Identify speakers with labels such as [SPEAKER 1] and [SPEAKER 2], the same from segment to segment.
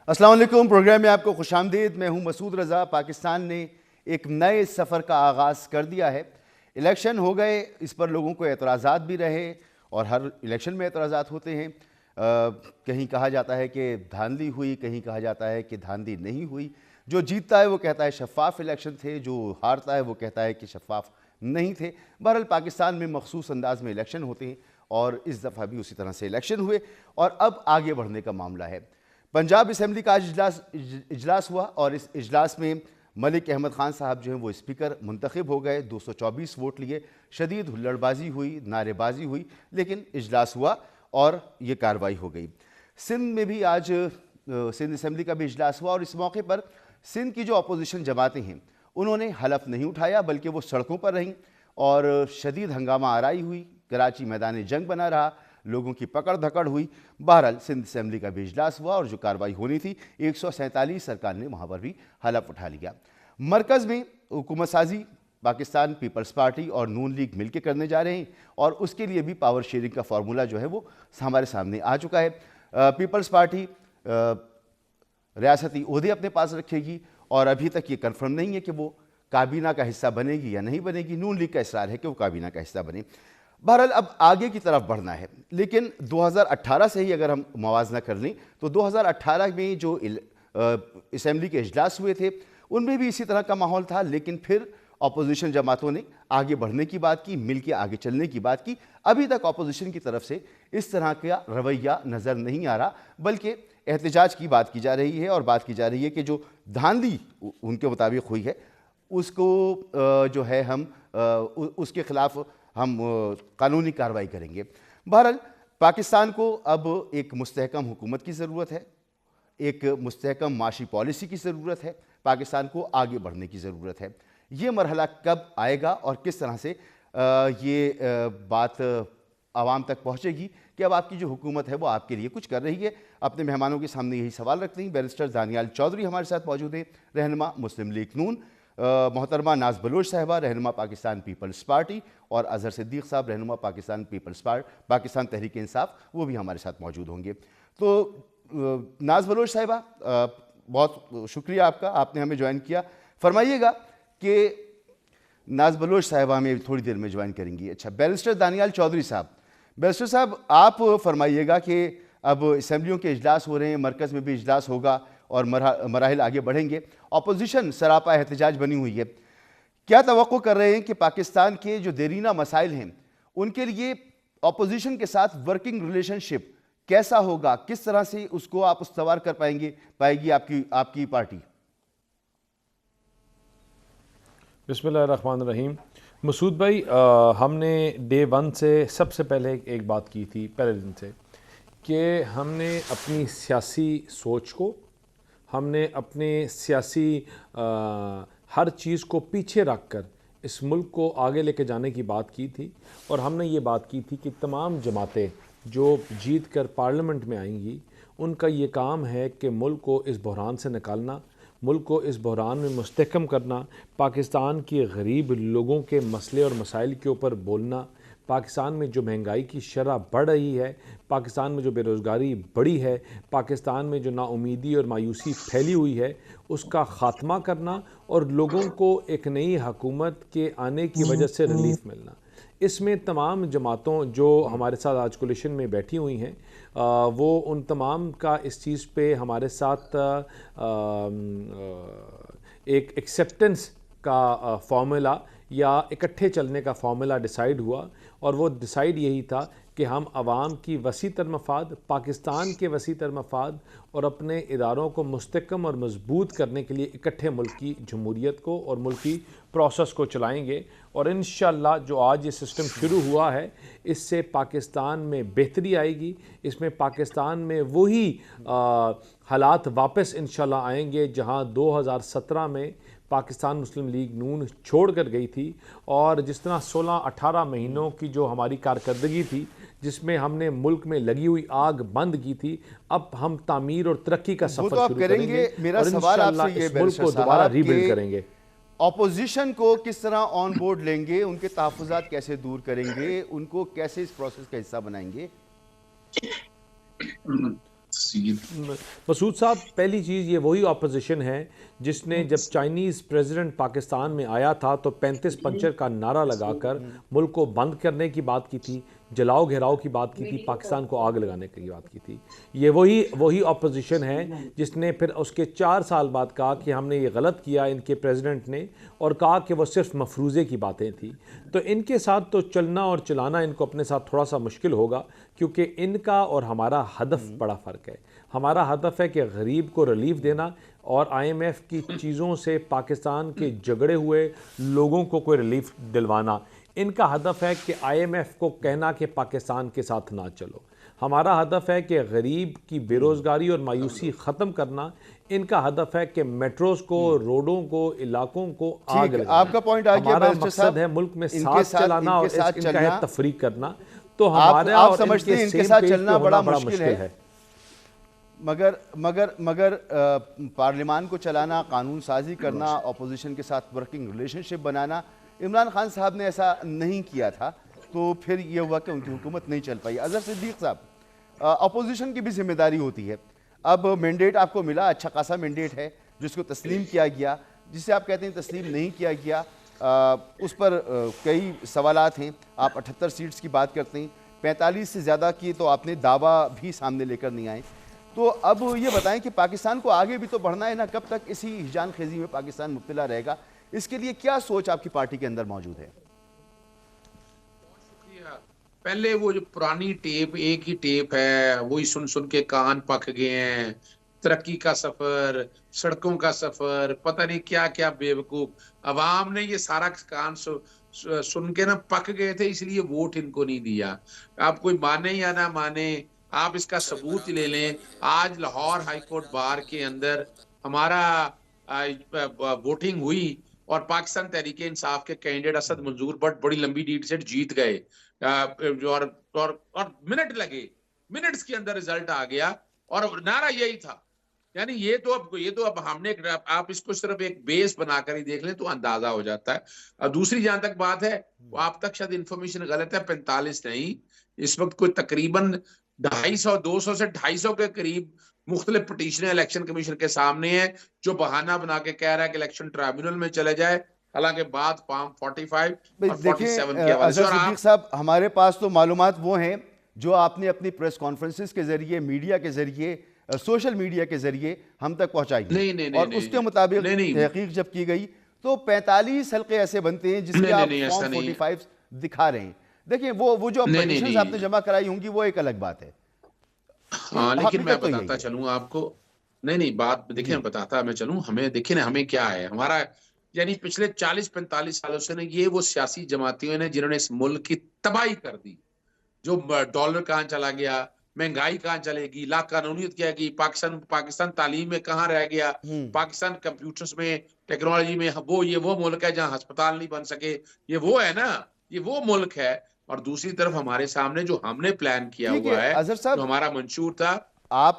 [SPEAKER 1] السلام علیکم، پروگرام میں آپ کو خوش آمدید۔ میں ہوں مسعود رضا۔ پاکستان نے ایک نئے سفر کا آغاز کر دیا ہے۔ الیکشن ہو گئے، اس پر لوگوں کو اعتراضات بھی رہے اور ہر الیکشن میں اعتراضات ہوتے ہیں۔ کہیں کہا جاتا ہے کہ دھاندلی ہوئی، کہیں کہا جاتا ہے کہ دھاندلی نہیں ہوئی۔ جو جیتتا ہے وہ کہتا ہے شفاف الیکشن تھے، جو ہارتا ہے وہ کہتا ہے کہ شفاف نہیں تھے۔ بہرحال پاکستان میں مخصوص انداز میں الیکشن ہوتے ہیں اور اس دفعہ بھی اسی طرح سے الیکشن ہوئے اور اب آگے بڑھنے کا معاملہ ہے۔ پنجاب اسمبلی کا آج اجلاس ہوا اور اس اجلاس میں ملک احمد خان صاحب جو ہیں وہ اسپیکر منتخب ہو گئے، 224 ووٹ لیے، شدید ہلڑ بازی ہوئی، نعرے بازی ہوئی، لیکن اجلاس ہوا اور یہ کارروائی ہو گئی۔ سندھ میں بھی آج سندھ اسمبلی کا بھی اجلاس ہوا اور اس موقع پر سندھ کی جو اپوزیشن جماعتیں ہیں انہوں نے حلف نہیں اٹھایا بلکہ وہ سڑکوں پر رہیں اور شدید ہنگامہ آرائی ہوئی، کراچی میدان جنگ بنا رہا، لوگوں کی پکڑ دھکڑ ہوئی۔ بہرحال سندھ اسمبلی کا بھی اجلاس ہوا اور جو کارروائی ہونی تھی 147 ارکان نے وہاں پر بھی حلف اٹھا لیا۔ مرکز میں حکومت سازی پاکستان پیپلز پارٹی اور نون لیگ مل کے کرنے جا رہے ہیں اور اس کے لیے بھی پاور شیئرنگ کا فارمولہ جو ہے وہ ہمارے سامنے آ چکا ہے۔ پیپلز پارٹی ریاستی عہدے اپنے پاس رکھے گی اور ابھی تک یہ کنفرم نہیں ہے کہ وہ کابینہ کا حصہ بنے گی یا نہیں بنے گی۔ نون لیگ کا اصرار ہے کہ وہ کابینہ کا حصہ بنے۔ بہرحال اب آگے کی طرف بڑھنا ہے، لیکن 2018 سے ہی اگر ہم موازنہ کر لیں تو 2018 میں جو اسمبلی کے اجلاس ہوئے تھے ان میں بھی اسی طرح کا ماحول تھا، لیکن پھر اپوزیشن جماعتوں نے آگے بڑھنے کی بات کی، مل کے آگے چلنے کی بات کی۔ ابھی تک اپوزیشن کی طرف سے اس طرح کا رویہ نظر نہیں آ رہا، بلکہ احتجاج کی بات کی جا رہی ہے اور بات کی جا رہی ہے کہ جو دھاندلی ان کے مطابق ہوئی ہے اس کو جو ہے ہم اس کے خلاف ہم قانونی کارروائی کریں گے۔ بہرحال پاکستان کو اب ایک مستحکم حکومت کی ضرورت ہے، ایک مستحکم معاشی پالیسی کی ضرورت ہے، پاکستان کو آگے بڑھنے کی ضرورت ہے۔ یہ مرحلہ کب آئے گا اور کس طرح سے یہ بات عوام تک پہنچے گی کہ اب آپ کی جو حکومت ہے وہ آپ کے لیے کچھ کر رہی ہے؟ اپنے مہمانوں کے سامنے یہی سوال رکھتے ہیں۔ بیرسٹر دانیال چودھری ہمارے ساتھ موجود ہیں، رہنما مسلم لیگ نون، محترمہ ناز بلوچ صاحبہ رہنما پاکستان پیپلز پارٹی، اور اظہر صدیق صاحب رہنما پاکستان تحریک انصاف، وہ بھی ہمارے ساتھ موجود ہوں گے۔ تو ناز بلوچ صاحبہ بہت شکریہ آپ نے ہمیں جوائن کیا۔ فرمائیے گا کہ ناز بلوچ صاحبہ ہمیں تھوڑی دیر میں جوائن کریں گی۔ اچھا، بیرسٹر دانیال چودھری صاحب، بیرسٹر صاحب آپ فرمائیے گا کہ اب اسمبلیوں کے اجلاس ہو رہے ہیں، مرکز میں بھی اجلاس ہوگا اور مراحل آگے بڑھیں گے، اپوزیشن سراپا احتجاج بنی ہوئی ہے، کیا توقع کر رہے ہیں کہ پاکستان کے جو دیرینہ مسائل ہیں ان کے لیے اپوزیشن کے ساتھ ورکنگ ریلیشن شپ کیسا ہوگا؟ کس طرح سے اس کو آپ استوار کر پائے گی آپ کی پارٹی؟
[SPEAKER 2] بسم اللہ الرحمن الرحیم۔ مسعود بھائی، ہم نے ڈے ون سے سب سے پہلے ایک بات کی تھی، پہلے دن سے، کہ ہم نے اپنی سیاسی سوچ کو، ہم نے اپنے سیاسی ہر چیز کو پیچھے رکھ کر اس ملک کو آگے لے کے جانے کی بات کی تھی، اور ہم نے یہ بات کی تھی کہ تمام جماعتیں جو جیت کر پارلیمنٹ میں آئیں گی ان کا یہ کام ہے کہ ملک کو اس بحران سے نکالنا، ملک کو اس بحران میں مستحکم کرنا، پاکستان کے غریب لوگوں کے مسئلے اور مسائل کے اوپر بولنا، پاکستان میں جو مہنگائی کی شرح بڑھ رہی ہے، پاکستان میں جو بے روزگاری بڑھی ہے، پاکستان میں جو نا امیدی اور مایوسی پھیلی ہوئی ہے، اس کا خاتمہ کرنا اور لوگوں کو ایک نئی حکومت کے آنے کی وجہ سے ریلیف ملنا۔ اس میں تمام جماعتوں جو ہمارے ساتھ آج کولیشن میں بیٹھی ہوئی ہیں وہ ان تمام کا اس چیز پہ ہمارے ساتھ ایک ایکسیپٹنس کا فارمولا یا اکٹھے چلنے کا فارمولا ڈیسائیڈ ہوا، اور وہ ڈیسائیڈ یہی تھا کہ ہم عوام کی وسیع تر مفاد، پاکستان کے وسیع تر مفاد اور اپنے اداروں کو مستحکم اور مضبوط کرنے کے لیے اکٹھے ملک کی جمہوریت کو اور ملکی پروسیس کو چلائیں گے، اور انشاءاللہ جو آج یہ سسٹم شروع ہوا ہے اس سے پاکستان میں بہتری آئے گی، اس میں پاکستان میں وہی حالات واپس انشاءاللہ آئیں گے جہاں 2017 میں پاکستان مسلم لیگ نون چھوڑ کر گئی تھی، اور جس طرح 16-18 مہینوں کی جو ہماری کارکردگی تھی جس میں ہم نے ملک میں لگی ہوئی آگ بند کی تھی، اب ہم تعمیر اور ترقی کا سفر شروع کریں گے اور انشاءاللہ اس ملک کو دوبارہ ری بلڈ کریں گے۔
[SPEAKER 1] اپوزیشن کو کس طرح آن بورڈ لیں گے، ان کے تحفظات کیسے دور کریں گے، ان کو کیسے اس پروسیس کا حصہ بنائیں گے؟
[SPEAKER 2] مسعود صاحب، پہلی چیز یہ وہی اپوزیشن ہے جس نے جب چائنیز پریزیڈنٹ پاکستان میں آیا تھا تو 35 پنچر کا نعرہ لگا کر ملک کو بند کرنے کی بات کی تھی، جلاؤ گھیراؤ کی بات کی تھی، پاکستان کو آگ لگانے کی بات کی تھی. یہ وہی اپوزیشن ہے جس نے پھر اس کے 4 سال بعد کہا کہ ہم نے یہ غلط کیا ان کے پریزیڈنٹ نے، اور کہا کہ وہ صرف مفروضے کی باتیں تھیں. تو ان کے ساتھ تو چلنا اور چلانا ان کو اپنے ساتھ تھوڑا سا مشکل ہوگا، کیونکہ ان کا اور ہمارا ہدف بڑا فرق ہے. ہمارا ہدف ہے کہ غریب کو ریلیف دینا اور آئی ایم ایف کی چیزوں سے پاکستان کے جھگڑے ہوئے لوگوں کو کوئی ریلیف دلوانا. ان کا ہدف ہے کہ آئی ایم ایف کو کہنا کہ پاکستان کے ساتھ نہ چلو. ہمارا ہدف ہے کہ غریب کی بے روزگاری اور مایوسی ختم کرنا. ان کا ہدف ہے کہ میٹروز کو، روڈوں کو، علاقوں کو آگ لگانا.
[SPEAKER 1] آپ کا پوائنٹ آ گیا.
[SPEAKER 2] ہمارا مقصد ہے ملک میں ساتھ چلانا اور ان کا ہے تفریق کرنا. تو ہمارا
[SPEAKER 1] آپ
[SPEAKER 2] اور
[SPEAKER 1] سمجھتے ہیں ان کے ساتھ چلنا بڑا مشکل ہے، مگر پارلیمان کو چلانا، قانون سازی کرنا، اپوزیشن کے ساتھ ورکنگ ریلیشن شپ بنانا، عمران خان صاحب نے ایسا نہیں کیا تھا، تو پھر یہ ہوا کہ ان کی حکومت نہیں چل پائی. اظہر صدیق صاحب، اپوزیشن کی بھی ذمہ داری ہوتی ہے. اب مینڈیٹ آپ کو ملا، اچھا خاصا مینڈیٹ ہے جس کو تسلیم کیا گیا، جسے آپ کہتے ہیں تسلیم نہیں کیا گیا. اس پر کئی سوالات ہیں. آپ 78 سیٹس کی بات کرتے ہیں، 45 سے زیادہ کی تو آپ نے دعویٰ بھی سامنے لے کر نہیں آئے. تو اب یہ بتائیں کہ پاکستان کو آگے بھی تو بڑھنا ہے نا، کب تک اسی ہجان خیزی میں پاکستان مبتلا رہے گا؟ اس کے لیے کیا سوچ آپ کی پارٹی کے اندر موجود ہے؟
[SPEAKER 3] پہلے وہ جو پرانی ٹیپ، ایک ہی ٹیپ ہے، وہی سن سن کے کان پک گئے ہیں. ترقی کا سفر، سڑکوں کا سفر، پتہ نہیں کیا کیا بیوقوف. عوام نے یہ سارا کان سن کے نا پک گئے تھے، اس لیے ووٹ ان کو نہیں دیا. آپ کوئی مانے یا نہ مانے، آپ اس کا ثبوت لے لیں. آج لاہور ہائی کورٹ بار کے اندر ہمارا ووٹنگ ہوئی اور پاکستان تحریک انصاف کے کینڈیڈیٹ اسد منظور بٹ بڑی لمبی لیڈ سے جیت گئے. اور منٹ لگے، منٹس کے اندر رزلٹ آ گیا اور نعرہ یہی تھا. یعنی یہ تو اب ہم نے، آپ اس کو صرف ایک بیس بنا کر ہی دیکھ لیں تو اندازہ ہو جاتا ہے. اور دوسری جہاں تک بات ہے، وہ آپ تک شاید انفارمیشن غلط ہے، 45 نہیں، اس وقت کوئی تقریباً 200 سے 250 کے قریب مختلف پٹیشنیں الیکشن کمیشن کے سامنے ہیں، جو بہانہ بنا کے کہہ رہا ہے کہ الیکشن ٹرائبیونل میں چلے جائے. حالانکہ بات فارم 45 اور 47 کے حوالے سے.
[SPEAKER 1] اظہر صدیق صاحب، ہمارے پاس تو معلومات وہ ہیں جو آپ نے اپنی پریس کانفرنسز کے ذریعے، میڈیا کے ذریعے، سوشل میڈیا کے ذریعے ہم تک پہنچائی ہیں، اور اس کے مطابق تحقیق جب کی گئی تو 45 حلقے ایسے بنتے ہیں جس کے آپ فارم 45 دکھا رہے ہیں. دیکھیں وہ جو پٹیشنز آپ نے جمع کرائی ہوں گی وہ ایک الگ بات ہے.
[SPEAKER 3] ہاں، لیکن میں بتاتا چلوں آپ کو. نہیں بات دیکھیں، میں بتاتا میں چلوں. ہمیں دیکھیں نا، ہمیں کیا ہے ہمارا، یعنی پچھلے 40-45 سالوں سے نا یہ وہ سیاسی جماعتیں ہیں جنہوں نے اس ملک کی تباہی کر دی. جو ڈالر کہاں چلا گیا، مہنگائی کہاں چلے گی، لا قانونیت کیا گی، پاکستان تعلیم میں کہاں رہ گیا، پاکستان کمپیوٹرز میں، ٹیکنالوجی میں. وہ ملک ہے جہاں ہسپتال نہیں بن سکے. یہ وہ ہے نا، یہ وہ ملک ہے. اور دوسری طرف ہمارے سامنے جو ہم نے پلان کیا ہوا ہے، جو ہمارا منشور تھا،
[SPEAKER 1] آپ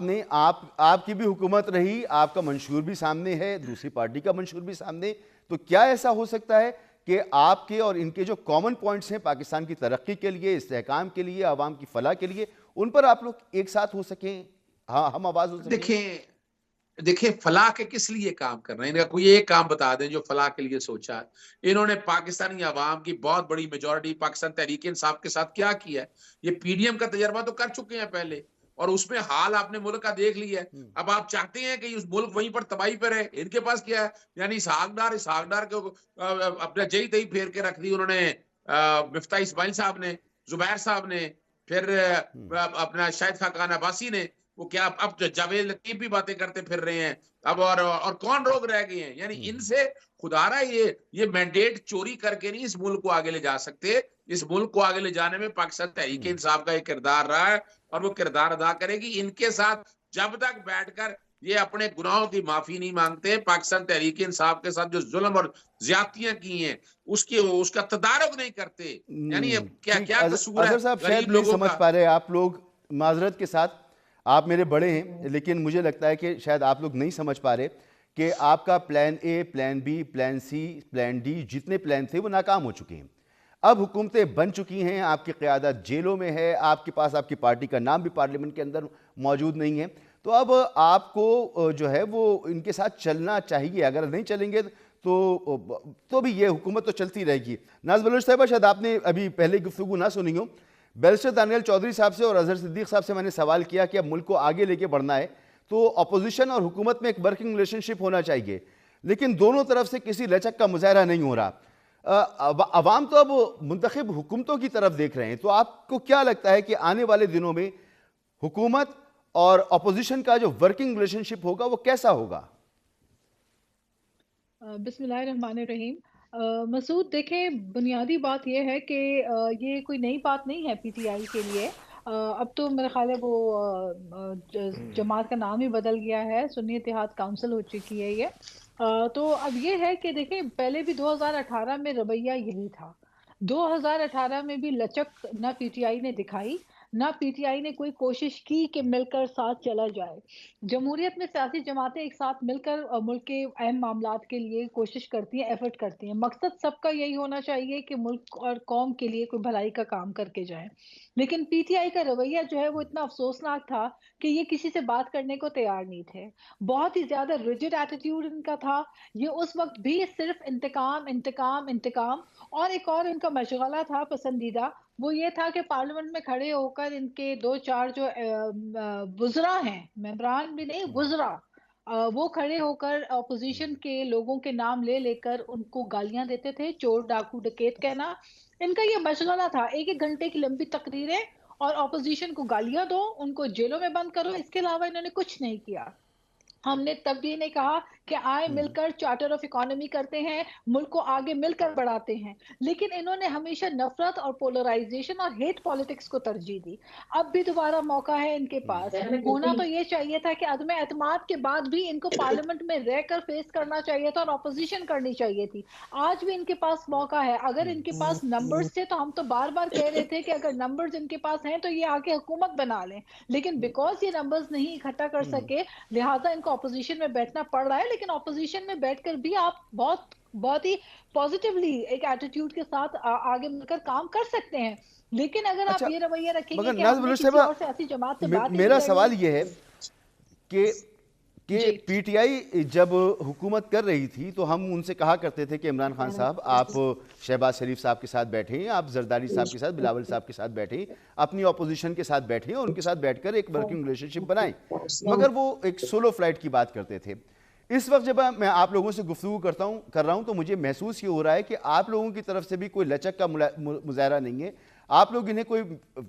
[SPEAKER 1] کی بھی حکومت رہی، آپ کا منشور بھی سامنے ہے، دوسری پارٹی کا منشور بھی سامنے. تو کیا ایسا ہو سکتا ہے کہ آپ کے اور ان کے جو کامن پوائنٹس ہیں پاکستان کی ترقی کے لیے، استحکام کے لیے، عوام کی فلاح کے لیے، ان پر آپ لوگ ایک ساتھ ہو سکیں، ہم آواز ہو سکیں؟
[SPEAKER 3] دیکھیں فلاح کے کس لیے کام کر رہے ہیں؟ ان کا کوئی ایک کام بتا دیں جو فلاح کے لیے سوچا ہے. انہوں نے پاکستانی عوام کی بہت بڑی میجورٹی پاکستان تحریک انصاف کے ساتھ کیا کیا ہے؟ یہ پی ڈی ایم کا تجربہ تو کر چکے ہیں پہلے، اور اس میں حال آپ نے ملک کا دیکھ لیا ہے. اب آپ چاہتے ہیں کہ اس ملک وہیں پر تباہی پر ہے. ان کے پاس کیا ہے؟ یعنی اسحاق ڈار کو اپنا جئی تئی پھیر کے رکھ دی انہوں نے. مفتاح اسماعیل صاحب نے، زبیر صاحب نے، پھر اپنا شاہد خاقان عباسی نے. وہ کیا اب جاوید لطیف بھی باتیں کرتے پھر رہے ہیں اب، اور کون لوگ رہ گئے ہیں؟ یعنی ان سے خدا رہا یہ مینڈیٹ چوری کر کے نہیں اس ملک کو آگے لے جا سکتے. اس ملک کو آگے لے جانے میں پاکستان تحریک انصاف کا ایک کردار رہا ہے اور وہ کردار ادا کرے گی. ان کے ساتھ جب تک بیٹھ کر یہ اپنے گناہوں کی معافی نہیں مانگتے، پاکستان تحریک انصاف کے ساتھ جو ظلم اور زیادتیاں کی ہیں اس کا تدارک نہیں کرتے. یعنی کیا قصور ہے
[SPEAKER 1] اظہر صاحب، شاید نہیں سمجھ پا رہے آپ لوگ، معذرت کے ساتھ، آپ میرے بڑے ہیں لیکن مجھے لگتا ہے کہ شاید آپ لوگ نہیں سمجھ پا رہے کہ آپ کا plan a, plan be, plan C, plan D, جتنے پلان تھے وہ ناکام ہو چکے ہیں. اب حکومتیں بن چکی ہیں، آپ کی قیادت جیلوں میں ہے، آپ کے پاس آپ کی پارٹی کا نام بھی پارلیمنٹ کے اندر موجود نہیں ہے. تو اب آپ کو جو ہے وہ ان کے ساتھ چلنا چاہیے، اگر نہیں چلیں گے تو بھی یہ حکومت تو چلتی رہے گی۔ ناز بلوچ صاحبہ، شاید آپ نے ابھی پہلے گفتگو نہ سنی ہو، بیرسٹر دانیال چودھری صاحب سے اور اظہر صدیق صاحب سے میں نے سوال کیا کہ اب ملک کو آگے لے کے بڑھنا ہے تو اپوزیشن اور حکومت میں ایک ورکنگ ریلیشن شپ ہونا چاہیے، لیکن دونوں طرف سے کسی لچک کا مظاہرہ نہیں ہو رہا۔ عوام تو اب منتخب حکومتوں کی طرف دیکھ رہے ہیں، تو آپ کو کیا لگتا ہے کہ آنے والے دنوں میں حکومت اور اپوزیشن کا جو ورکنگ ریلیشن شپ ہوگا وہ کیسا ہوگا؟
[SPEAKER 4] بسم اللہ الرحمن الرحیم۔ مسعود، دیکھیں، بنیادی بات یہ ہے کہ یہ کوئی نئی بات نہیں ہے پی ٹی آئی کے لیے۔ اب تو میرا خیال ہے وہ جماعت کا نام ہی بدل گیا ہے، سنی اتحاد کونسل ہو چکی ہے یہ۔ تو اب یہ ہے کہ دیکھیں، پہلے بھی 2018 میں رویہ یہی تھا۔ 2018 میں بھی لچک نہ پی ٹی آئی نے دکھائی، نہ پی ٹی آئی نے کوئی کوشش کی کہ مل کر ساتھ چلا جائے۔ جمہوریت میں سیاسی جماعتیں ایک ساتھ مل کر ملک کے اہم معاملات کے لیے کوشش کرتی ہیں، ایفرٹ کرتی ہیں۔ مقصد سب کا یہی ہونا چاہیے کہ ملک اور قوم کے لیے کوئی بھلائی کا کام کر کے جائیں۔ لیکن پی ٹی آئی کا رویہ جو ہے وہ اتنا افسوسناک تھا کہ یہ کسی سے بات کرنے کو تیار نہیں تھے۔ بہت ہی زیادہ ریجڈ ایٹیٹیوڈ ان کا تھا۔ یہ اس وقت بھی صرف انتقام انتقام انتقام، اور ایک اور ان کا مشغلہ تھا پسندیدہ، وہ یہ تھا کہ پارلیمنٹ میں کھڑے ہو کر ان کے دو چار جو وزراء ہیں، ممبران بھی نہیں، وزراء، وہ کھڑے ہو کر اپوزیشن کے لوگوں کے نام لے لے کر ان کو گالیاں دیتے تھے، چور ڈاکو ڈکیت کہنا۔ ان کا یہ مشغلہ تھا، ایک ایک گھنٹے کی لمبی تقریریں اور اپوزیشن کو گالیاں دو، ان کو جیلوں میں بند کرو۔ اس کے علاوہ انہوں نے کچھ نہیں کیا۔ ہم نے تب بھی نہیں کہا کہ آئے مل کر چارٹر آف اکانومی کرتے ہیں، ملک کو آگے مل کر بڑھاتے ہیں، لیکن انہوں نے ہمیشہ نفرت اور پولرائزیشن اور ہیٹ پالیٹکس کو ترجیح دی۔ اب بھی دوبارہ موقع ہے ان کے پاس۔ ہونا تو یہ چاہیے تھا کہ عدم اعتماد کے بعد بھی ان کو پارلیمنٹ میں رہ کر فیس کرنا چاہیے تھا اور اپوزیشن کرنی چاہیے تھی۔ آج بھی ان کے پاس موقع ہے۔ اگر ان کے پاس نمبرز تھے تو ہم تو بار بار کہہ رہے تھے کہ اگر نمبرز ان کے پاس ہیں تو یہ آ کے حکومت بنا لیں، لیکن بیکاز یہ نمبرز نہیں اکٹھا کر سکے، لہٰذا ان کو اپوزیشن میں بیٹھنا پڑ رہا ہے۔ لیکن اپوزیشن میں بیٹھ کر بھی آپ بہت ہی پازیٹیولی ایک ایٹیٹیوڈ کے ساتھ آگے مل کر کام کر سکتے ہیں۔ لیکن اگر
[SPEAKER 1] اچھا،
[SPEAKER 4] آپ یہ رویہ رکھیں گے
[SPEAKER 1] مگر
[SPEAKER 4] کہ
[SPEAKER 1] ناز
[SPEAKER 4] ہم نے
[SPEAKER 1] بلوچ
[SPEAKER 4] کسی
[SPEAKER 1] صاحبہ،
[SPEAKER 4] اور سیاسی جماعت سے بات ہی نہیں
[SPEAKER 1] میرا
[SPEAKER 4] کرنی۔
[SPEAKER 1] سوال یہ ہے کہ
[SPEAKER 4] جی
[SPEAKER 1] پی ٹی آئی جب حکومت کر رہی تھی تو ہم ان سے کہا کرتے تھے کہ عمران خان صاحب آپ شہباز شریف صاحب کے ساتھ بیٹھیں، آپ زرداری صاحب کے ساتھ، بلاول صاحب کے ساتھ بیٹھیں، اپنی اپوزیشن کے ساتھ بیٹھیں اور ان کے ساتھ بیٹھ کر ایک ورکنگ ریلیشن شپ بنائیں، مگر وہ ایک سولو فلائٹ کی بات کرتے تھے۔ اس وقت جب میں آپ لوگوں سے گفتگو کر رہا ہوں تو مجھے محسوس یہ ہو رہا ہے کہ آپ لوگوں کی طرف سے بھی کوئی لچک کا مظاہرہ نہیں ہے، آپ لوگ انہیں کوئی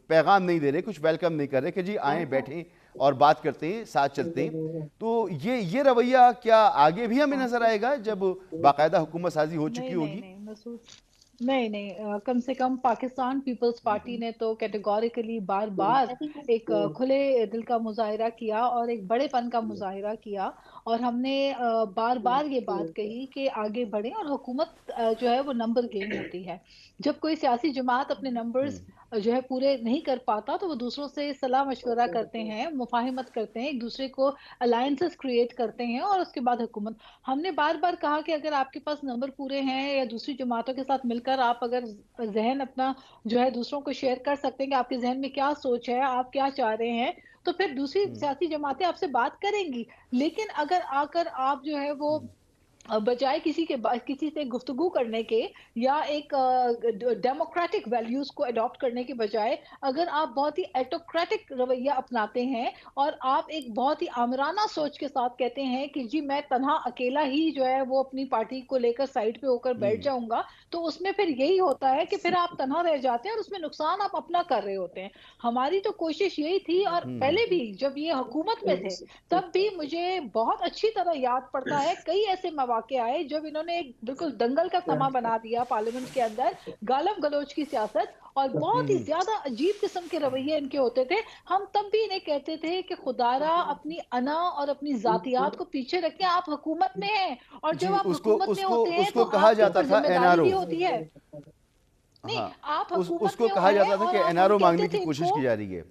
[SPEAKER 1] پیغام نہیں دے رہے، کچھ ویلکم نہیں کر رہے کہ جی آئیں بیٹھیں اور بات کرتے ہیں، ساتھ چلتے ہیں۔ تو یہ رویہ کیا آگے بھی ہمیں نظر آئے گا جب باقاعدہ حکومت سازی ہو چکی ہوگی؟
[SPEAKER 4] نہیں مسعود، نہیں، کم سے کم پاکستان پیپلز پارٹی نے تو کیٹیگوریکلی بار بار ایک کھلے دل کا مظاہرہ کیا اور ایک بڑے پن کا مظاہرہ کیا، اور ہم نے بار بار یہ بات کہی کہ آگے بڑھیں، اور حکومت جو ہے وہ نمبر گیم ہوتی ہے۔ جب کوئی سیاسی جماعت اپنے نمبرز جو ہے پورے نہیں کر پاتا تو وہ دوسروں سے صلاح مشورہ کرتے ہیں، مفاہمت کرتے ہیں، ایک دوسرے کو الائنسز کریٹ کرتے ہیں، اور اس کے بعد حکومت۔ ہم نے بار بار کہا کہ اگر آپ کے پاس نمبر پورے ہیں یا دوسری جماعتوں کے ساتھ مل کر آپ اگر ذہن اپنا جو ہے دوسروں کو شیئر کر سکتے ہیں کہ آپ کے ذہن میں کیا سوچ ہے، آپ کیا چاہ رہے ہیں، تو پھر دوسری سیاسی جماعتیں آپ سے بات کریں گی۔ لیکن اگر آ کر آپ جو ہے وہ بجائے کسی سے گفتگو کرنے کے یا ایک ڈیموکریٹک ویلیوز کو اڈاپٹ کرنے کے بجائے اگر آپ بہت ہی ایٹوکریٹک رویہ اپناتے ہیں اور آپ ایک بہت ہی آمرانہ سوچ کے ساتھ کہتے ہیں کہ جی میں تنہا اکیلا ہی جو ہے وہ اپنی پارٹی کو لے کر سائڈ پہ ہو کر بیٹھ جاؤں گا، تو اس میں پھر یہی ہوتا ہے کہ پھر آپ تنہا رہ جاتے ہیں اور اس میں نقصان آپ اپنا کر رہے ہوتے ہیں۔ ہماری تو کوشش یہی تھی، اور پہلے بھی جب یہ حکومت میں تھے تب بھی مجھے بہت اچھی طرح یاد پڑتا ہے کئی ایسے مواقع آئے جب انہوں نے ایک بالکل دنگل کا سما بنا دیا پارلیمنٹ کے اندر، گالم گلوچ کی سیاست، اور بہت ہی زیادہ عجیب قسم کے رویے ان کے ہوتے تھے۔ ہم تب بھی انہیں کہتے تھے کہ خدا را اپنی انا اور اپنی ذاتیات کو پیچھے رکھیں، آپ حکومت میں ہیں، اور
[SPEAKER 1] جی،
[SPEAKER 4] جب آپ حکومت میں ہوتے ہیں
[SPEAKER 1] اس کو
[SPEAKER 4] تو
[SPEAKER 1] کہا
[SPEAKER 4] آپ کے
[SPEAKER 1] جاتا
[SPEAKER 4] اوپر
[SPEAKER 1] تھا
[SPEAKER 4] ذمہ
[SPEAKER 1] این
[SPEAKER 4] داری
[SPEAKER 1] آر او۔
[SPEAKER 4] بھی ہوتی ہے۔ نہیں،
[SPEAKER 1] ہاں،
[SPEAKER 4] آپ
[SPEAKER 1] اس
[SPEAKER 4] حکومت
[SPEAKER 1] کو
[SPEAKER 4] میں
[SPEAKER 1] کہا
[SPEAKER 4] ہیں
[SPEAKER 1] جاتا تھا
[SPEAKER 4] اور
[SPEAKER 1] کہ
[SPEAKER 4] آپ
[SPEAKER 1] این آر او
[SPEAKER 4] کہتے
[SPEAKER 1] مانگنے
[SPEAKER 4] تھے
[SPEAKER 1] کی
[SPEAKER 4] ان
[SPEAKER 1] کوشش
[SPEAKER 4] کو،
[SPEAKER 1] کی جا رہی ہے۔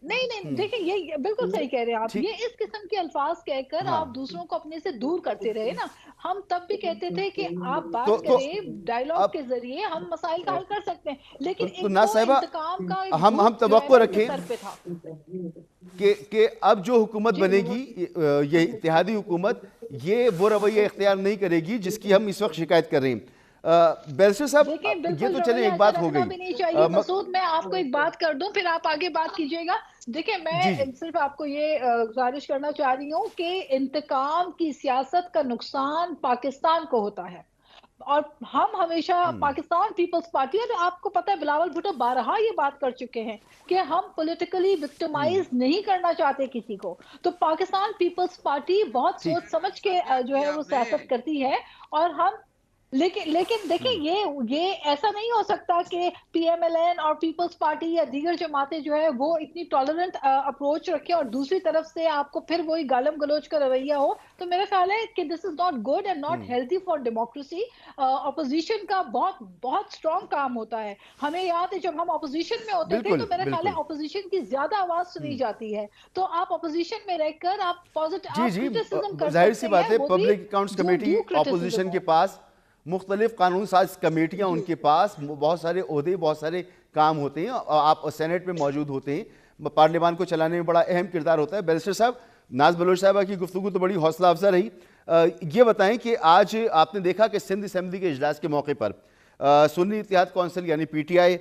[SPEAKER 4] نہیں نہیں دیکھیں یہ بالکل صحیح کہہ رہے ہیں آپ.
[SPEAKER 1] ٹھیک.
[SPEAKER 4] یہ اس قسم کے الفاظ کہہ کر
[SPEAKER 1] ہاں
[SPEAKER 4] آپ دوسروں کو اپنے سے دور کرتے رہے نا. ہم تب بھی کہتے تھے کہ آپ
[SPEAKER 1] تو
[SPEAKER 4] بات کریں ڈائیلاگ
[SPEAKER 1] اب
[SPEAKER 4] کے ذریعے ہم مسائل کا حل کر سکتے ہیں, لیکن
[SPEAKER 1] تو
[SPEAKER 4] ان
[SPEAKER 1] ناز
[SPEAKER 4] کو
[SPEAKER 1] صاحبہ
[SPEAKER 4] انتقام کا ایک
[SPEAKER 1] ہم
[SPEAKER 4] بھوت جو ہے
[SPEAKER 1] توقع
[SPEAKER 4] نا ان کے
[SPEAKER 1] رکھیں
[SPEAKER 4] سر پہ تھا.
[SPEAKER 1] کہ اب جو حکومت
[SPEAKER 4] جی
[SPEAKER 1] بنے گی یہ اتحادی حکومت یہ وہ رویہ اختیار نہیں کرے گی جس کی ہم اس وقت شکایت کر رہے ہیں. بیرسٹر صاحب
[SPEAKER 4] دیکھیں
[SPEAKER 1] یہ
[SPEAKER 4] بالکل
[SPEAKER 1] تو چلیں
[SPEAKER 4] رویہ
[SPEAKER 1] ایک
[SPEAKER 4] ایسا
[SPEAKER 1] بات ہو
[SPEAKER 4] رکھنا
[SPEAKER 1] گئی.
[SPEAKER 4] بھی نہیں چاہیے. مسعود میں آپ کو ایک بات کر دوں پھر آپ آگے بات کیجیے گا. دیکھیں میں
[SPEAKER 1] جی جی
[SPEAKER 4] صرف آپ کو یہ گزارش کرنا چاہ رہی ہوں کہ انتقام کی سیاست کا نقصان پاکستان کو ہوتا ہے, اور ہم ہمیشہ پاکستان پیپلز پارٹی, اور آپ کو پتہ ہے بلاول بھٹو بارہا یہ بات کر چکے ہیں کہ ہم پولیٹیکلی وکٹمائز نہیں کرنا چاہتے کسی کو. تو پاکستان پیپلز پارٹی بہت
[SPEAKER 1] ٹھیک.
[SPEAKER 4] سوچ سمجھ کے جو ہے وہ سیاست کرتی ہے. اور ہم لیکن دیکھیں یہ ایسا نہیں ہو سکتا کہ پی ایم ایل این اور پیپلز پارٹی یا دیگر جماعتیں جو ہے وہ اتنی ٹالرنٹ اپروچ رکھیں اور دوسری طرف سے آپ کو پھر وہی گالم گلوچ کا رویہ ہو. تو میرا خیال ہے کہ this is not good and not healthy for democracy. Opposition کا بہت بہت اسٹرانگ کام ہوتا ہے. ہمیں یاد ہے جب ہم اپوزیشن میں ہوتے تھے
[SPEAKER 1] بالکل
[SPEAKER 4] تو میرا خیال ہے
[SPEAKER 1] بالکل.
[SPEAKER 4] اپوزیشن کی زیادہ آواز سنی جاتی ہے. تو آپ اپوزیشن میں رہ کر آپ
[SPEAKER 1] جی
[SPEAKER 4] آپ
[SPEAKER 1] جی
[SPEAKER 4] کرٹیسزم کر
[SPEAKER 1] ظاہر سی
[SPEAKER 4] سکتے
[SPEAKER 1] بات
[SPEAKER 4] ہیں,
[SPEAKER 1] ہے,
[SPEAKER 4] وہ بھی
[SPEAKER 1] public accounts committee
[SPEAKER 4] due criticism
[SPEAKER 1] opposition کے
[SPEAKER 4] ہو.
[SPEAKER 1] پاس مختلف قانون ساز کمیٹیاں ان کے پاس بہت سارے عہدے بہت سارے کام ہوتے ہیں. آپ سینٹ میں موجود ہوتے ہیں, پارلیمان کو چلانے میں بڑا اہم کردار ہوتا ہے. بیرسٹر صاحب ناز بلوچ صاحبہ کی گفتگو تو بڑی حوصلہ افزا رہی. یہ بتائیں کہ آج آپ نے دیکھا کہ سندھ اسمبلی کے اجلاس کے موقع پر سنی اتحاد کونسل یعنی P T I,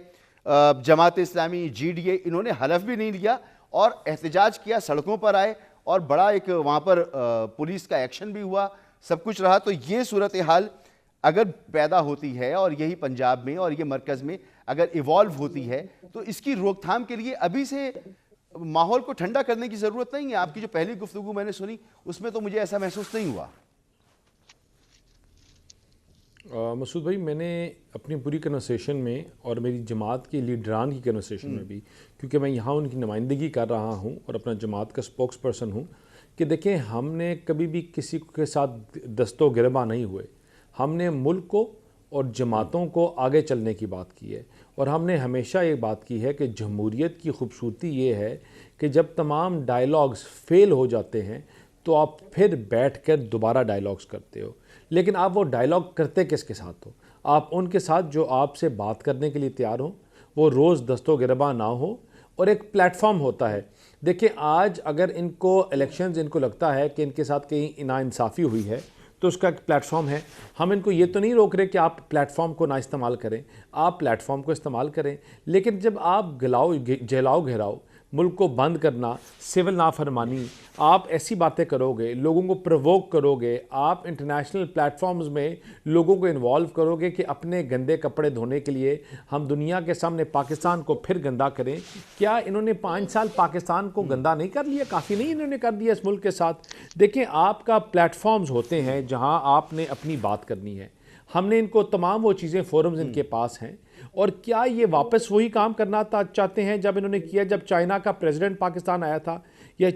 [SPEAKER 1] Jamaat Islami, G D A, انہوں نے حلف بھی نہیں لیا اور احتجاج کیا, سڑکوں پر آئے اور بڑا ایک وہاں پر پولیس کا ایکشن بھی ہوا, سب کچھ رہا. تو یہ صورتحال اگر پیدا ہوتی ہے اور یہی پنجاب میں اور یہ مرکز میں اگر ایوالو ہوتی ہے تو اس کی روک تھام کے لیے ابھی سے ماحول کو ٹھنڈا کرنے کی ضرورت نہیں ہے. آپ کی جو پہلی گفتگو میں نے سنی اس میں تو مجھے ایسا محسوس نہیں ہوا.
[SPEAKER 2] مسعود بھائی میں نے اپنی پوری کنورسیشن میں اور میری جماعت کے لیڈران کی کنورسیشن میں بھی, کیونکہ میں یہاں ان کی نمائندگی کر رہا ہوں اور اپنا جماعت کا سپوکس پرسن ہوں, کہ دیکھیں ہم نے کبھی بھی کسی کے ساتھ دست و گریباں نہیں ہوئے. ہم نے ملک کو اور جماعتوں کو آگے چلنے کی بات کی ہے, اور ہم نے ہمیشہ یہ بات کی ہے کہ جمہوریت کی خوبصورتی یہ ہے کہ جب تمام ڈائیلاگز فیل ہو جاتے ہیں تو آپ پھر بیٹھ کر دوبارہ ڈائیلاگز کرتے ہو. لیکن آپ وہ ڈائیلاگ کرتے کس کے ساتھ ہو؟ آپ ان کے ساتھ جو آپ سے بات کرنے کے لیے تیار ہوں, وہ روز دست و گریباں نہ ہو, اور ایک پلیٹ فارم ہوتا ہے. دیکھیں آج اگر ان کو الیکشنز ان کو لگتا ہے کہ ان کے ساتھ کہیں ناانصافی ہوئی ہے تو اس کا ایک پلیٹ فارم ہے. ہم ان کو یہ تو نہیں روک رہے کہ آپ پلیٹ فارم کو نہ استعمال کریں, آپ پلیٹ فارم کو استعمال کریں, لیکن جب آپ جلاؤ گھیراؤ, ملک کو بند کرنا, سول نافرمانی, آپ ایسی باتیں کرو گے, لوگوں کو پرووک کرو گے, آپ انٹرنیشنل پلیٹ فارمز میں لوگوں کو انوالو کرو گے کہ اپنے گندے کپڑے دھونے کے لیے ہم دنیا کے سامنے پاکستان کو پھر گندا کریں. کیا انہوں نے 5 سال پاکستان کو گندا نہیں کر لیا؟ کافی نہیں انہوں نے کر دیا اس ملک کے ساتھ. دیکھیں آپ کا پلیٹ فارمز ہوتے ہیں جہاں آپ نے اپنی بات کرنی ہے. ہم نے ان کو تمام وہ چیزیں فورمز ان کے پاس ہیں. اور کیا یہ واپس وہی کام کرنا چاہتے ہیں جب انہوں نے کیا جب چائنا کا پریزیڈنٹ پاکستان آیا تھا, یا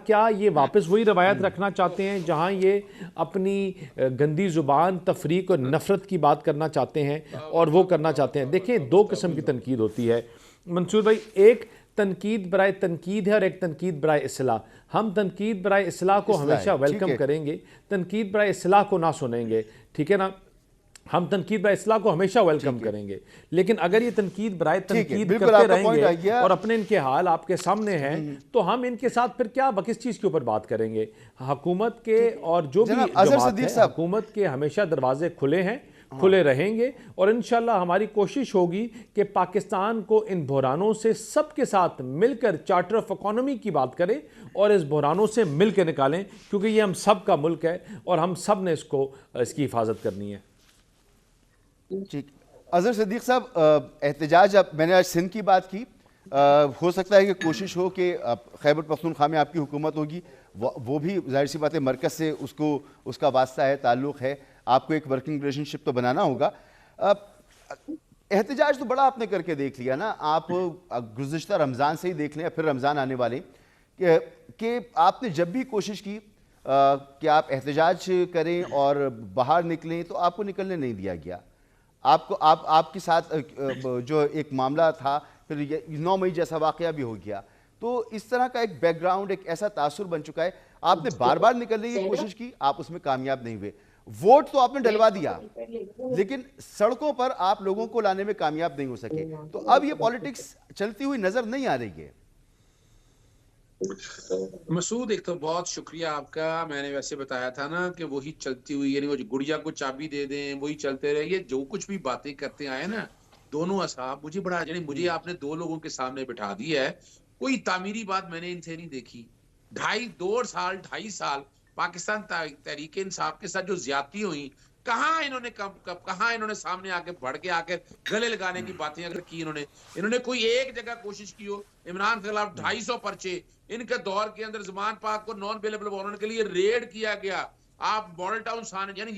[SPEAKER 2] کیا یہ واپس وہی روایت رکھنا چاہتے ہیں جہاں یہ اپنی گندی زبان, تفریق اور نفرت کی بات کرنا چاہتے ہیں اور وہ کرنا چاہتے ہیں؟ دیکھیں 2 قسم کی تنقید ہوتی ہے منصور بھائی, ایک تنقید برائے تنقید ہے اور ایک تنقید برائے اصلاح. ہم تنقید برائے اصلاح کو ہمیشہ ویلکم کریں گے, تنقید برائے اصلاح کو نہ سنیں گے, ٹھیک ہے نا. ہم تنقید برائے اصلاح کو ہمیشہ ویلکم کریں گے, لیکن اگر یہ تنقید برائے تنقید کرتے رہیں گے اور اپنے ان کے حال آپ کے سامنے ہیں تو ہم ان کے ساتھ پھر کیا کس چیز کے اوپر بات کریں گے؟ حکومت کے اور جو بھی جماعت ہے, حکومت کے ہمیشہ دروازے کھلے ہیں, کھلے رہیں گے, اور انشاءاللہ ہماری کوشش ہوگی کہ پاکستان کو ان بحرانوں سے سب کے ساتھ مل کر چارٹر آف اکانومی کی بات کریں اور اس بحرانوں سے مل کے نکالیں, کیونکہ یہ ہم سب کا ملک ہے اور ہم سب نے اس کی حفاظت کرنی ہے.
[SPEAKER 1] ٹھیک. اظہر صدیق صاحب, احتجاج, اب میں نے آج سندھ کی بات کی, ہو سکتا ہے کہ کوشش ہو کہ خیبر پختونخوا میں آپ کی حکومت ہوگی, وہ بھی ظاہر سی بات ہے مرکز سے اس کا واسطہ ہے, تعلق ہے, آپ کو ایک ورکنگ ریلیشن شپ تو بنانا ہوگا. احتجاج تو بڑا آپ نے کر کے دیکھ لیا نا, آپ گزشتہ رمضان سے ہی دیکھ لیں, پھر رمضان آنے والے, کہ آپ نے جب بھی کوشش کی کہ آپ احتجاج کریں اور باہر نکلیں تو آپ کو نکلنے نہیں دیا گیا. آپ کے ساتھ جو ایک معاملہ تھا, پھر 9 مئی جیسا واقعہ بھی ہو گیا, تو اس طرح کا ایک بیک گراؤنڈ، ایک ایسا تاثر بن چکا ہے. آپ نے بار بار نکلنے کی کوشش کی، آپ اس میں کامیاب نہیں ہوئے. ووٹ تو آپ نے ڈلوا دیا لیکن سڑکوں پر آپ لوگوں کو لانے میں کامیاب نہیں ہو سکے. تو اب یہ پالیٹکس چلتی ہوئی نظر نہیں آ رہی ہے.
[SPEAKER 3] مسعود ایک تو بہت شکریہ آپ کا. میں نے ویسے بتایا تھا نا کہ وہی چلتی ہوئی، یعنی وہ گڑیا کو چابی دے دیں وہی چلتے رہے. یہ جو کچھ بھی باتیں کرتے آئے نا دونوں اصحاب، مجھے بڑا، یعنی مجھے آپ نے دو لوگوں کے سامنے بٹھا دی ہے، کوئی تعمیری بات میں نے ان سے نہیں دیکھی. 2.5 سال پاکستان تحریک انصاف کے ساتھ جو زیادتی ہوئی، کہاں انہوں نے سامنے آ کے بڑھ کے آ کے گلے لگانے کی باتیں اگر کی انہوں نے کوئی ایک جگہ کوشش کی ہو. عمران کے خلاف 250 پرچے ان کے دور کے اندر، زمان پاک کو نان بیلیبل وارنٹ کے لیے ریڈ کیا گیا. آپ ماڈل ٹاؤن سان، یعنی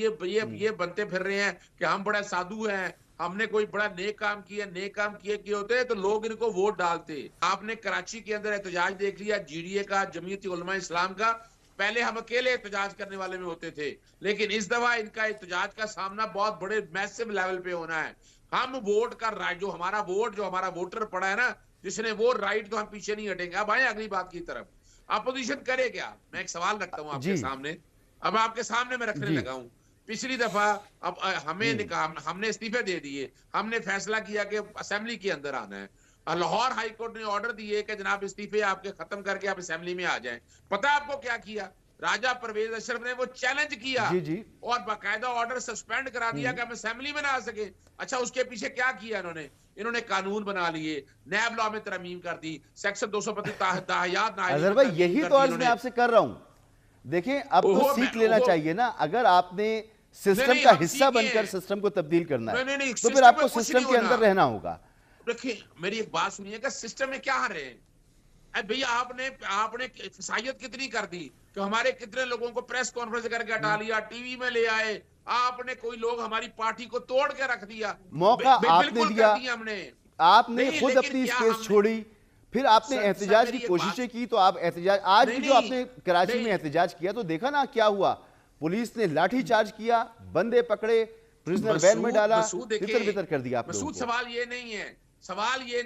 [SPEAKER 3] یہ بنتے پھر رہے ہیں کہ ہم بڑا سادھو ہیں، ہم نے کوئی بڑا نیک کام کیے ہوتے تو لوگ ان کو ووٹ ڈالتے. آپ نے کراچی کے اندر احتجاج دیکھ لیا، جی ڈی اے کا، جمعیت علماء اسلام کا. پہلے ہم اکیلے احتجاج کرنے والے میں ہوتے تھے، لیکن اس دفعہ ان کا احتجاج کا سامنا بہت بڑے میسو لیول پہ ہونا ہے. ہم ووٹ کا رائٹ، جو ہمارا ووٹر پڑا ہے نا جس نے وہ رائٹ، تو ہم پیچھے نہیں ہٹیں گے. اب آئیں اگلی بات کی طرف. اپوزیشن کرے کیا؟ میں ایک سوال رکھتا ہوں آپ کے سامنے، اب آپ کے سامنے میں رکھنے لگا ہوں. پچھلی دفعہ اب ہم نے استعفے دے دیے، ہم نے فیصلہ کیا کہ اسمبلی کے اندر آنا ہے. لاہور ہائی کورٹ نے آرڈر دیے کہ جناب استعفے آپ کے ختم کر کے آپ اسمبلی میں آ جائیں. پتہ آپ کو کیا کیا؟ راجہ پرویز اشرف نے وہ چیلنج کیا اور باقاعدہ آرڈر سسپینڈ کرا دیا کہ ہم اسمبلی میں نہ آ سکے. اچھا اس کے پیچھے کیا کیا انہوں نے قانون بنا لیے، نیب لا میں ترمیم کر دی، سیکشن 225 تاحیات
[SPEAKER 1] اظہر بھائی یہی تو عرض میں آپ سے کر رہا ہوں. دیکھیں اب تو سیکھ لینا چاہیے نا. اگر آپ نے سسٹم کا حصہ بن کر سسٹم کو تبدیل کرنا ہے تو پھر آپ کو سسٹم کے اندر رہنا ہوگا.
[SPEAKER 3] دیکھیں میری ایک بات سنیے گا، سسٹم میں کیا ہر رہے ہیں بھئی؟ آپ نے فسائیت کتنی کر دی کہ ہمارے کتنے لوگوں کو پریس کانفرنس کر کے ہٹا لیا، ٹی وی میں لے آئے. آپ نے کوئی لوگ ہماری پارٹی کو توڑ کے رکھ دیا.
[SPEAKER 1] موقع آپ نے دیا،
[SPEAKER 3] ہم نے،
[SPEAKER 1] آپ نے خود اپنی اسپیس چھوڑی، پھر آپ نے احتجاج کی کوششیں کی. تو آپ احتجاج آج بھی جو آپ نے کراچی میں احتجاج کیا تو دیکھا نا کیا ہوا. پولیس نے لاٹھی چارج کیا، بندے پکڑے، پرزنر وین میں ڈالا، تتر بتر کر دیا آپ لوگوں کو.
[SPEAKER 3] مسعود سوال یہ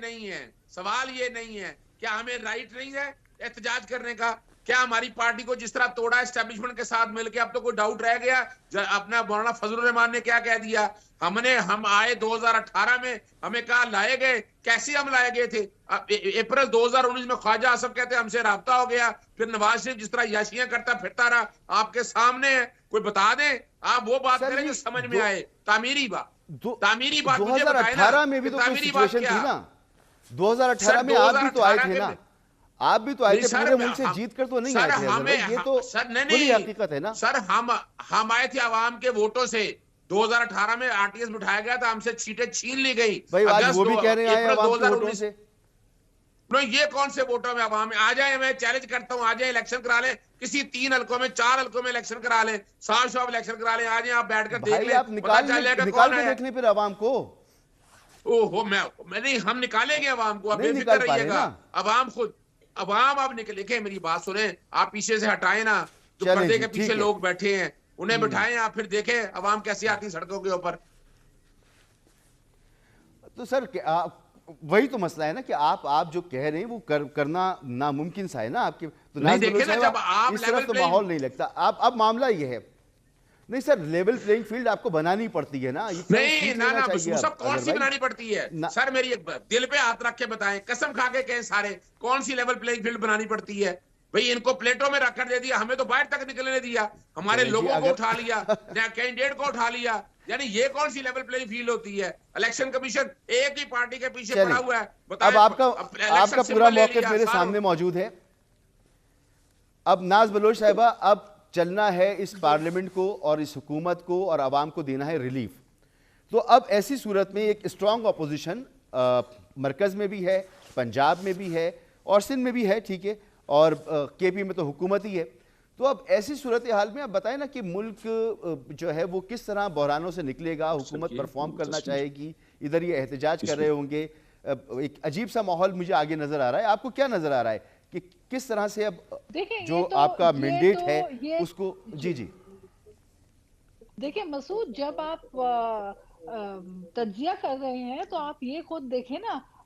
[SPEAKER 3] نہیں ہے کیا ہمیں رائٹ نہیں ہے احتجاج کرنے کا؟ کیا ہماری پارٹی کو جس طرح توڑا اسٹیبلشمنٹ کے ساتھ مل کے، اب تو کوئی ڈاؤٹ رہ گیا؟ اپنا مولانا فضل الرحمان نے کیا کہہ دیا؟ ہم آئے 2018 میں، ہمیں کہا لائے گئے، کیسے ہم لائے گئے تھے؟ اپریل 2019 میں خواجہ آصف کہتے ہم سے رابطہ ہو گیا. پھر نواز شریف جس طرح یاشیاں کرتا پھرتا رہا، آپ کے سامنے ہے. کوئی بتا دیں، آپ وہ بات کریں جو سمجھ میں آئے. تعمیری بات
[SPEAKER 1] 2018 میں بھی تو کوئی سچویشن تھی نا. 2018 میں آپ بھی تو آئے تھے نا، آپ بھی تو آئے تھے. پورے ملک سے جیت کر تو نہیں آئے تھے. یہ تو بڑی حقیقت ہے نا
[SPEAKER 3] سر. ہم آئے تھے عوام کے ووٹوں سے. 2018 میں آر ٹی ایس بٹھایا گیا تھا، ہم سے سیٹیں چھین لی گئی.
[SPEAKER 1] بھائی آج وہ بھی کہہ رہے ہیں عوام کے ووٹوں سے.
[SPEAKER 3] یہ کون سے ووٹوں میں عوام میں آ جائیں؟ میں چیلنج کرتا ہوں، آ جائیں الیکشن کرا لیں، کسی 3 حلقوں میں 4 حلقوں میں الیکشن کرا لیں، صاف الیکشن کرا لیں. آ جائیں آپ بیٹھ کر دیکھ لیں،
[SPEAKER 1] آپ نکال کے دیکھ لیں پھر عوام کو.
[SPEAKER 3] میں نہیں، ہم نکالیں گے عوام کو، آپ بے فکر رہیے گا. عوام آپ نکلیں. میری بات سنیں، آپ پیچھے سے ہٹائیں نا، جو پردے کے پیچھے لوگ بیٹھے ہیں انہیں بٹھائیں. آپ پھر دیکھیں عوام کیسے آتی سڑکوں کے اوپر.
[SPEAKER 1] تو سر وہی تو مسئلہ ہے نا کہ آپ جو کہہ رہے ہیں وہ کرنا ناممکن سا ہے نا آپ کے. تو اس طرف تو ماحول نہیں لگتا. اب معاملہ یہ ہے نہیں سر، لیول پلینگ فیلڈ آپ کو بنانی پڑتی ہے نا.
[SPEAKER 3] نہیں، سب کون سی بنانی پڑتی ہے سر؟ میری دل پہ ہاتھ رکھ کے بتائیں، قسم کھا کے کہیں سارے، کون سی لیول پلینگ فیلڈ بنانی پڑتی ہے بھئی؟ ان کو پلیٹوں میں رکھ کر دے دیا، ہمیں تو باہر تک نکلنے دیا، ہمارے لوگوں کو اٹھا لیا، کینڈیڈیٹ کو اٹھا لیا. یعنی یہ کون سی لیول پلینگ فیلڈ ہوتی ہے؟ الیکشن کمیشن ایک ہی پارٹی کے پیچھے پڑا ہوا ہے.
[SPEAKER 1] اب آپ کا پورا موقف میرے سامنے موجود ہے. اب ناز بلوچ صاحبہ، اب چلنا ہے اس پارلیمنٹ کو اور اس حکومت کو اور عوام کو دینا ہے ریلیف. تو اب ایسی صورت میں ایک اسٹرانگ اپوزیشن مرکز میں بھی ہے، پنجاب میں بھی ہے اور سندھ میں بھی ہے، ٹھیک ہے، اور کے پی میں تو حکومت ہی ہے. تو اب ایسی صورتحال میں آپ بتائیں نا کہ ملک جو ہے وہ کس طرح بحرانوں سے نکلے گا. حکومت پرفارم کرنا چاہے گی، ادھر یہ احتجاج کر رہے ہوں گے. ایک عجیب سا ماحول مجھے آگے نظر آ رہا ہے. آپ کو کیا نظر آ رہا ہے کہ کس طرح سے اب جو آپ کا مینڈیٹ ہے اس کو؟ جی
[SPEAKER 4] دیکھیں مسعود، جب آپ تجزیہ کر رہے ہیں تو آپ یہ خود دیکھیں نا،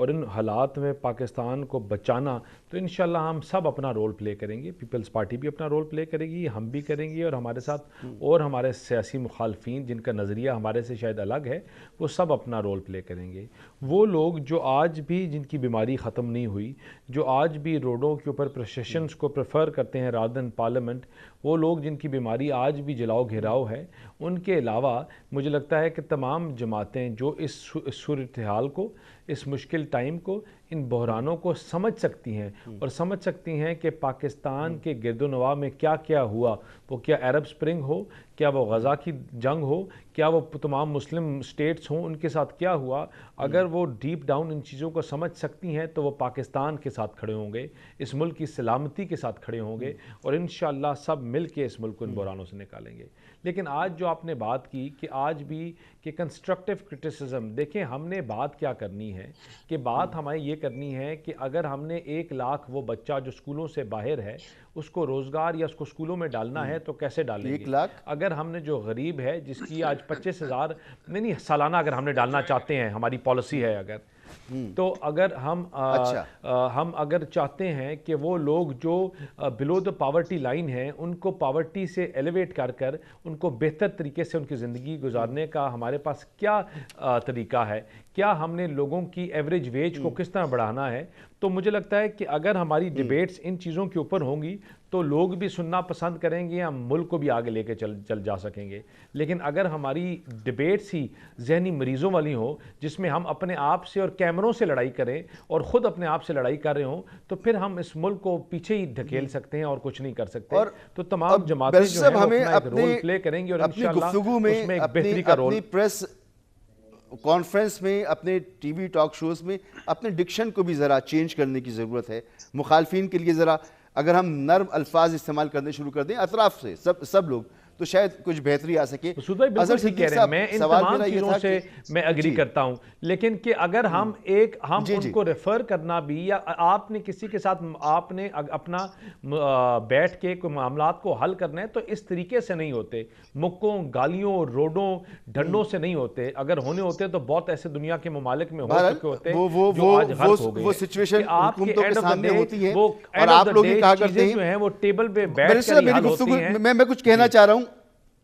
[SPEAKER 2] اور ان حالات میں پاکستان کو بچانا، تو انشاءاللہ ہم سب اپنا رول پلے کریں گے. پیپلز پارٹی بھی اپنا رول پلے کرے گی، ہم بھی کریں گے، اور ہمارے ساتھ اور ہمارے سیاسی مخالفین جن کا نظریہ ہمارے سے شاید الگ ہے وہ سب اپنا رول پلے کریں گے. وہ لوگ جو آج بھی جن کی بیماری ختم نہیں ہوئی، جو آج بھی روڈوں کے اوپر پروسیشنز کو پریفر کرتے ہیں رادر دین پارلیمنٹ، وہ لوگ جن کی بیماری آج بھی جلاؤ گھیراؤ ہے، ان کے علاوہ مجھے لگتا ہے کہ تمام جماعتیں جو اس صورتحال کو، اس مشکل ٹائم کو، ان بحرانوں کو سمجھ سکتی ہیں، اور سمجھ سکتی ہیں کہ پاکستان کے گرد و نواح میں کیا کیا ہوا، وہ کیا عرب سپرنگ ہو، کیا وہ غزہ کی جنگ ہو، کیا وہ تمام مسلم سٹیٹس ہوں، ان کے ساتھ کیا ہوا. اگر وہ ڈیپ ڈاؤن ان چیزوں کو سمجھ سکتی ہیں تو وہ پاکستان کے ساتھ کھڑے ہوں گے، اس ملک کی سلامتی کے ساتھ کھڑے ہوں گے، اور انشاءاللہ سب مل کے اس ملک کو ان بحرانوں سے نکالیں گے. لیکن آج جو آپ نے بات کی کہ آج بھی کہ کنسٹرکٹیو کرٹیسزم، دیکھیں ہم نے بات کیا کرنی ہے کہ بات ہمیں یہ کرنی ہے کہ اگر ہم نے 1 لاکھ وہ بچہ جو سکولوں سے باہر ہے اس کو روزگار یا اس کو سکولوں میں ڈالنا ہے تو کیسے ڈالیں گے؟
[SPEAKER 1] 1 لاکھ
[SPEAKER 2] اگر ہم نے جو غریب ہے جس کی آج 25,000 نہیں سالانہ اگر ہم نے ڈالنا چاہتے ہیں، ہماری پالیسی ہے اگر، تو اگر ہم اگر چاہتے ہیں کہ وہ لوگ جو بلو دا پاورٹی لائن ہیں ان کو پاورٹی سے ایلیویٹ کر ان کو بہتر طریقے سے ان کی زندگی گزارنے کا ہمارے پاس کیا طریقہ ہے، کیا ہم نے لوگوں کی ایوریج ویج کو کس طرح بڑھانا ہے، تو مجھے لگتا ہے کہ اگر ہماری ڈیبیٹس ان چیزوں کے اوپر ہوں گی تو لوگ بھی سننا پسند کریں گے، ہم ملک کو بھی آگے لے کے چل جا سکیں گے. لیکن اگر ہماری ڈیبیٹس ہی ذہنی مریضوں والی ہوں جس میں ہم اپنے آپ سے اور کیمروں سے لڑائی کریں اور خود اپنے آپ سے لڑائی کر رہے ہوں تو پھر ہم اس ملک کو پیچھے ہی دھکیل سکتے ہیں اور کچھ نہیں کر سکتے. تو تمام جماعتیں جو ہیں وہ اپنا ایک رول پلے کریں گی اور انشاءاللہ اس میں ایک بہتری کا رول.
[SPEAKER 1] اپنی پریس کانفرنس میں، اپنے ٹی وی ٹاک شوز میں اپنے ڈکشن کو بھی ذرا چینج کرنے کی ضرورت ہے. مخالفین کے لیے ذرا اگر ہم نرم الفاظ استعمال کرنے شروع کر دیں اطراف سے سب لوگ تو شاید کچھ بہتری آ سکے.
[SPEAKER 2] مسعود بھائی بالکل ٹھیک کہہ رہے ہیں، میں ان تمام چیزوں سے میں اگری کرتا ہوں، لیکن کہ اگر ہم ان کو ریفر کرنا بھی یا آپ نے کسی کے ساتھ آپ نے اپنا بیٹھ کے کوئی معاملات کو حل کرنا ہے تو اس طریقے سے نہیں ہوتے، مکوں گالیوں روڈوں ڈنڈوں سے نہیں ہوتے. اگر ہونے ہوتے تو بہت ایسے دنیا کے ممالک میں ہو چکے ہوتے جو آج غلط ہو گئے.
[SPEAKER 1] وہ سچویشن حکومتوں کے سامنے ہوتی ہے
[SPEAKER 2] وہ
[SPEAKER 1] اور آپ لوگ یہ کہا کرتے ہیں
[SPEAKER 2] جو ہیں وہ ٹیبل پہ بیٹھ کر ہی حل ہوتی ہیں.
[SPEAKER 1] میں کچھ کہنا چاہ رہا ہوں،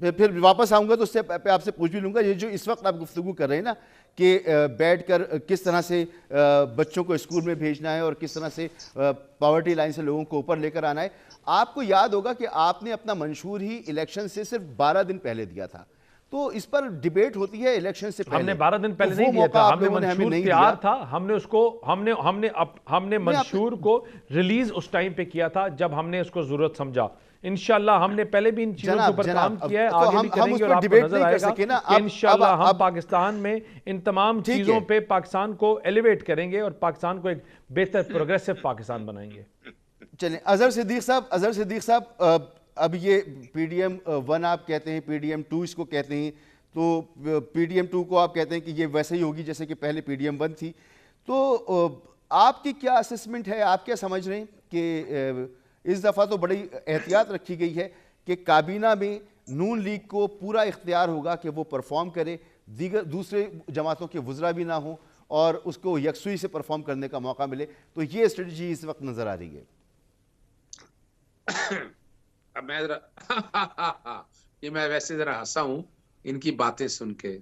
[SPEAKER 1] پھر واپس آؤں گا تو اس سے آپ سے پوچھ بھی لوں گا. یہ جو اس وقت آپ گفتگو کر رہے ہیں نا کہ بیٹھ کر کس طرح سے بچوں کو اسکول میں بھیجنا ہے اور کس طرح سے پاورٹی لائن سے لوگوں کو اوپر لے کر آنا ہے، آپ کو یاد ہوگا کہ آپ نے اپنا منشور ہی الیکشن سے صرف 12 دن پہلے دیا تھا. تو اس پر ڈیبیٹ ہوتی ہے الیکشن سے پہلے.
[SPEAKER 2] ہم نے 12 دن پہلے نہیں دیا تھا، ہم نے منشور تیار تھا، ہم نے اس کو ہم نے منشور کو ریلیز اس ٹائم پہ کیا تھا جب ہم نے اس کو ضرورت سمجھا. انشاءاللہ ہم نے پہلے بھی ان چیزوں کے اوپر کام کیا ہے، آگے بھی کریں گے، اور آپ کو نظر آئے گا کہ انشاءاللہ ہم پاکستان میں ان تمام چیزوں پہ پاکستان کو ایلیویٹ کریں گے اور پاکستان کو ایک بہتر پروگریسو پاکستان بنائیں گے.
[SPEAKER 1] چلیں اظہر صدیق صاحب اب یہ پی ڈی ایم 1 آپ کہتے ہیں، پی ڈی ایم 2 اس کو کہتے ہیں، تو پی ڈی ایم 2 کو آپ کہتے ہیں کہ یہ ویسے ہی ہوگی جیسے کہ پہلے پی ڈی ایم 1 تھی. تو آپ کی کیا اسسمنٹ ہے، آپ کیا سمجھ رہے ہیں کہ اس دفعہ تو بڑی احتیاط رکھی گئی ہے کہ کابینہ میں نون لیگ کو پورا اختیار ہوگا کہ وہ پرفارم کرے، دوسرے جماعتوں کے وزراء بھی نہ ہوں اور اس کو یکسوئی سے پرفارم کرنے کا موقع ملے، تو یہ اسٹریٹجی اس وقت نظر آ رہی ہے.
[SPEAKER 3] اب میں یہ میں ویسے ذرا ہنسا ہوں ان کی باتیں سن کے،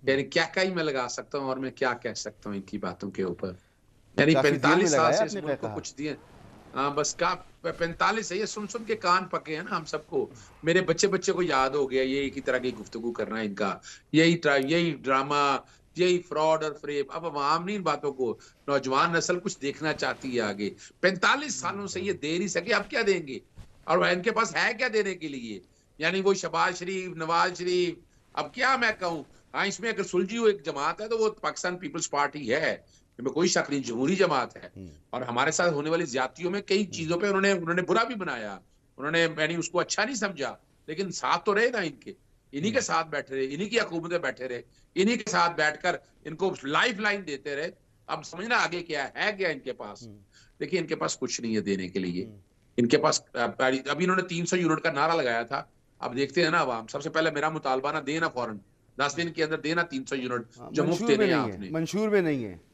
[SPEAKER 3] یعنی کیا ہی میں لگا سکتا ہوں اور میں کیا کہہ سکتا ہوں ان کی باتوں کے اوپر. یعنی 45 سال سے اس ملک کو کچھ دیے، ہاں بس کا 45 ہے، یہ سن کے کان پکے ہیں نا ہم سب کو. میرے بچے کو یاد ہو گیا یہ کی طرح کی گفتگو کرنا ان کا، یہی ڈرامہ، یہی فراڈ اور فریب. اب عوام نہیں ان باتوں کو، نوجوان نسل کچھ دیکھنا چاہتی ہے آگے. 45 سالوں سے یہ دے نہیں سکے، اب کیا دیں گے؟ اور ان کے پاس ہے کیا دینے کے لیے؟ یعنی وہ شہباز شریف، نواز شریف، اب کیا میں کہوں. ہاں اس میں اگر سلجھی ہوئی ایک جماعت ہے تو وہ پاکستان پیپلز پارٹی ہے، میں کوئی شک نہیں، جمہوری جماعت ہے. اور ہمارے ساتھ ہونے والی زیادتیوں میں کئی چیزوں پہ انہوں نے برا بھی بنایا، انہوں نے یعنی اس کو اچھا نہیں سمجھا، لیکن ساتھ تو رہے نا ان کے، انہی کے ساتھ بیٹھے رہے، انہی کی حکومتیں بیٹھے رہے، انہی کے ساتھ بیٹھ کر ان کو لائف لائن دیتے رہے. اب سمجھنا آگے کیا ہے کیا ان کے پاس. دیکھیں ان کے پاس کچھ نہیں ہے دینے کے لیے. ان کے پاس ابھی انہوں نے 300 یونٹ کا نعرہ لگایا تھا. اب دیکھتے ہیں نا عوام، سب سے پہلے میرا مطالبہ نا دینا، فوراً 10 دن کے اندر دینا 300 یونٹ جو مفت دینے ہیں آپ نے.
[SPEAKER 1] منشور میں نہیں ہے.